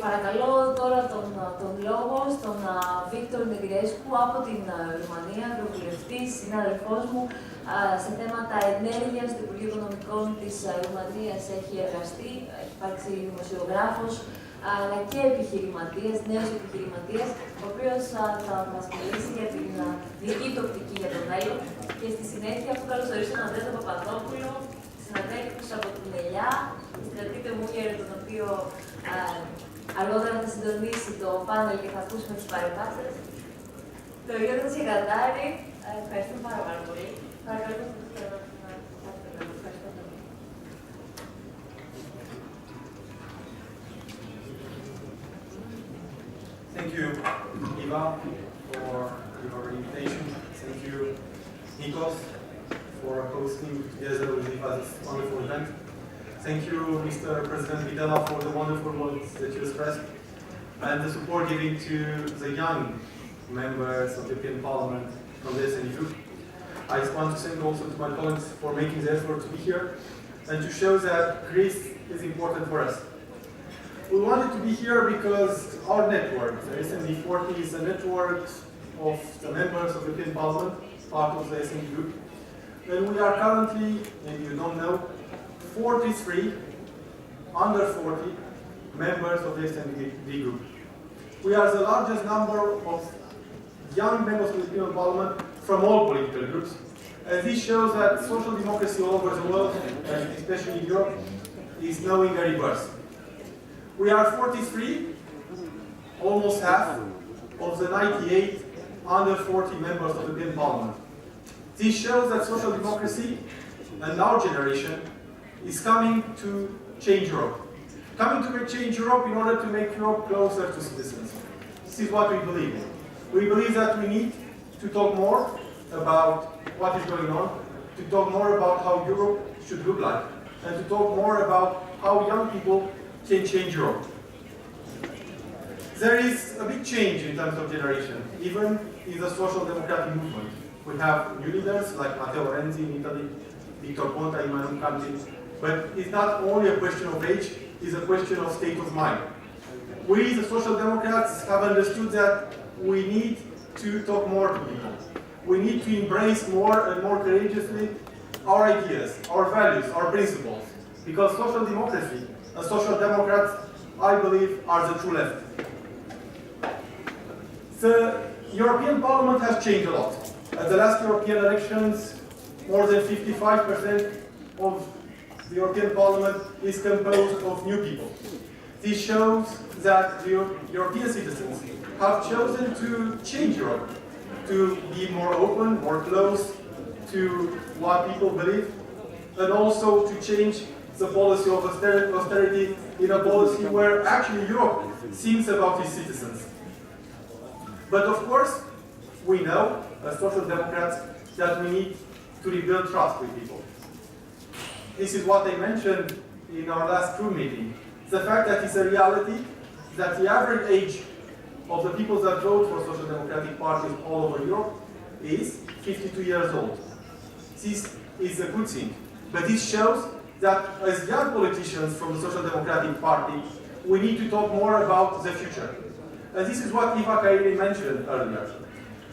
Παρακαλώ τώρα τον λόγο στον Βίκτορ Negrescu από την Ρουμανία, ευρωβουλευτής, συνάδελφός μου, σε θέματα ενέργειας του Υπουργείου Οικονομικών της Ρουμανίας έχει εργαστεί, έχει υπάρξει δημοσιογράφος, αλλά και επιχειρηματίας, νέος επιχειρηματίας, ο οποίος θα μας μιλήσει για την δική του οπτική για το μέλλον και στη συνέχεια αφού καλωσορίσω τον Ανδρέα Παπαδόπουλο, συναδέλφους από την ΕΛΙΑ, στην Αττική Μούγερ, τον οποίο αργότερα θα συντονίσει το πάνελ και θα ακούσουμε τις παρεμβάσεις. Το Γιώργο Τσιγαντάρη, ευχαριστούμε πάρα πολύ. Παρακαλώ να ευχαριστώ. Thank you, Eva, for your invitation. Thank you, Nikos, for hosting together with Eva this wonderful event. Thank you, Mr. President Videla, for the wonderful words that you expressed and the support given to the young members of the European Parliament from the SND group. I just want to thank also to my colleagues for making the effort to be here and to show that Greece is important for us. We wanted to be here because our network, the SND 40, is a network of the members of the European Parliament, part of the SND group. And we are currently, maybe you don't know, 43 under 40 members of the SND group. We are the largest number of young members of the European Parliament from all political groups. And this shows that social democracy all over the world, and especially in Europe, is knowing a rebirth. We are 43, almost half, of the 98 under 40 members of the European Parliament. This shows that social democracy and our generation is coming to change Europe. Coming to change Europe in order to make Europe closer to citizens. This is what we believe in. We believe that we need to talk more about what is going on, to talk more about how Europe should look like, and to talk more about how young people can change Europe. There is a big change in terms of generation, even in the social democratic movement. We have new leaders like Matteo Renzi in Italy, Victor Ponta in my own country, but it's not only a question of age, it's a question of state of mind. We, the Social Democrats, have understood that we need to talk more to people. We need to embrace more and more courageously our ideas, our values, our principles. Because social democracy and social democrats, I believe, are the true left. The European Parliament has changed a lot. At the last European elections, more than 55% of the European Parliament is composed of new people. This shows that the European citizens have chosen to change Europe, to be more open, more close to what people believe, and also to change the policy of austerity in a policy where actually Europe thinks about its citizens. But of course, we know, as Social Democrats, that we need to rebuild trust with people. This is what I mentioned in our last crew meeting. The fact that it's a reality that the average age of the people that vote for social democratic parties all over Europe is 52 years old. This is a good thing. But this shows that as young politicians from the Social Democratic Party, we need to talk more about the future. And this is what Eva Kairi mentioned earlier.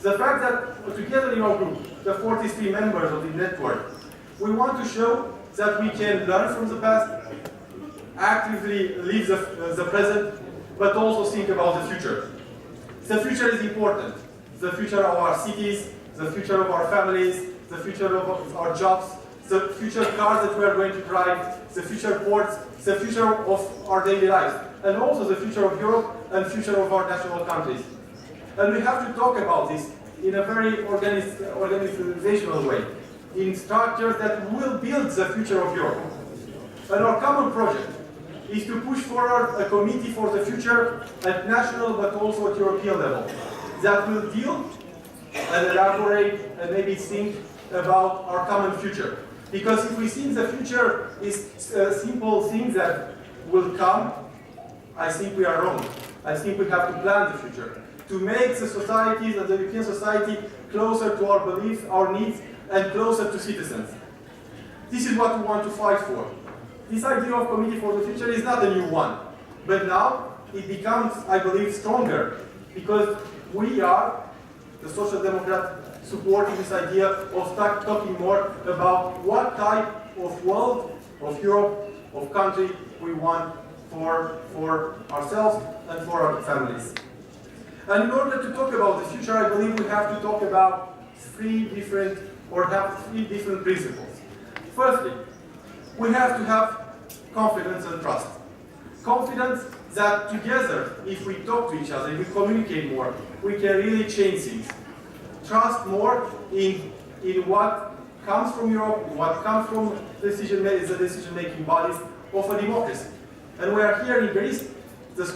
The fact that together in our group, the 43 members of the network, we want to show that we can learn from the past, actively live the present, but also think about the future. The future is important. The future of our cities, the future of our families, the future of our jobs, the future cars that we are going to drive, the future ports, the future of our daily lives, and also the future of Europe and future of our national countries. And we have to talk about this in a very organizational way, in structures that will build the future of Europe. And our common project is to push forward a committee for the future at national but also at European level that will deal and elaborate and maybe think about our common future. Because if we think the future is simple things that will come, I think we are wrong. I think we have to plan the future, to make the societies and the European society closer to our beliefs, our needs, and closer to citizens. This is what we want to fight for. This idea of Committee for the Future is not a new one. But now, it becomes, I believe, stronger because we are, the Social Democrats, supporting this idea of start talking more about what type of world, of Europe, of country we want for ourselves and for our families. And in order to talk about the future, I believe we have to talk about three different principles. Firstly, we have to have confidence and trust. Confidence that together, if we talk to each other, if we communicate more, we can really change things. Trust more in what comes from Europe, what comes from the decision-making bodies of a democracy. And we are here in Greece, the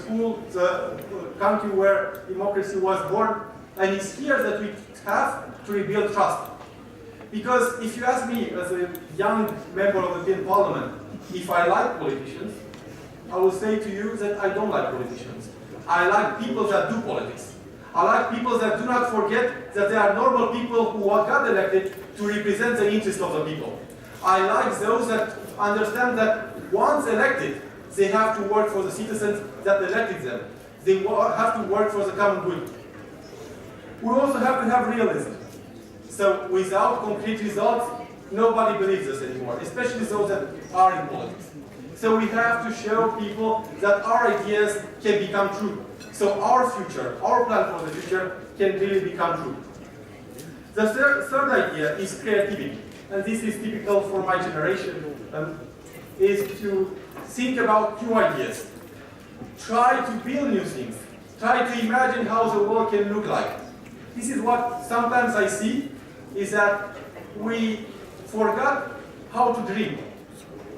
country where democracy was born, and it's here that we have to rebuild trust. Because if you ask me, as a young member of the European Parliament, if I like politicians, I will say to you that I don't like politicians. I like people that do politics. I like people that do not forget that they are normal people who got elected to represent the interests of the people. I like those that understand that once elected, they have to work for the citizens that elected them. They have to work for the common good. We also have to have realism. So without concrete results, nobody believes us anymore, especially those that are in politics. So we have to show people that our ideas can become true. So our future, our plan for the future can really become true. The third idea is creativity. And this is typical for my generation, is to think about new ideas. Try to build new things. Try to imagine how the world can look like. This is what sometimes I see, is that we forgot how to dream.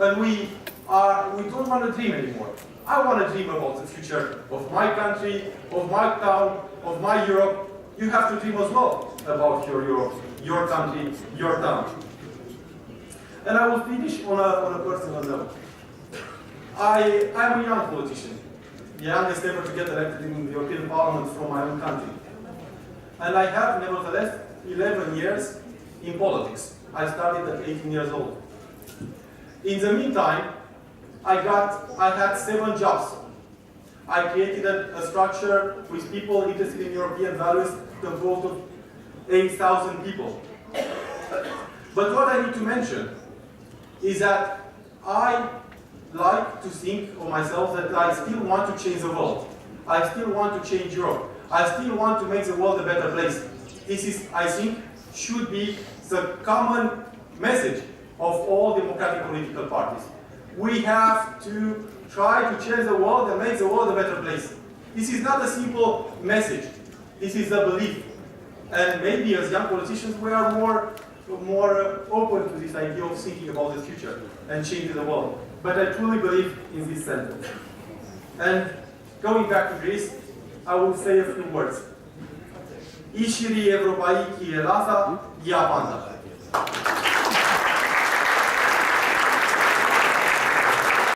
And we don't want to dream anymore. I want to dream about the future of my country, of my town, of my Europe. You have to dream as well about your Europe, your country, your town. And I will finish on a personal note. I'm a young politician, the youngest ever to get elected in the European Parliament from my own country. And I have, nevertheless, 11 years in politics. I started at 18 years old. In the meantime, I had 7 jobs. I created a structure with people interested in European values, composed of 8,000 people. But what I need to mention is that I like to think of myself that I still want to change the world. I still want to change Europe. I still want to make the world a better place. This is, I think, should be the common message of all democratic political parties. We have to try to change the world and make the world a better place. This is not a simple message. This is a belief. And maybe as young politicians we are more open to this idea of thinking about the future and changing the world. But I truly believe in this sentence. And going back to Greece, I will say a few words. Ishiri Evropaiki Elasa Diamanda.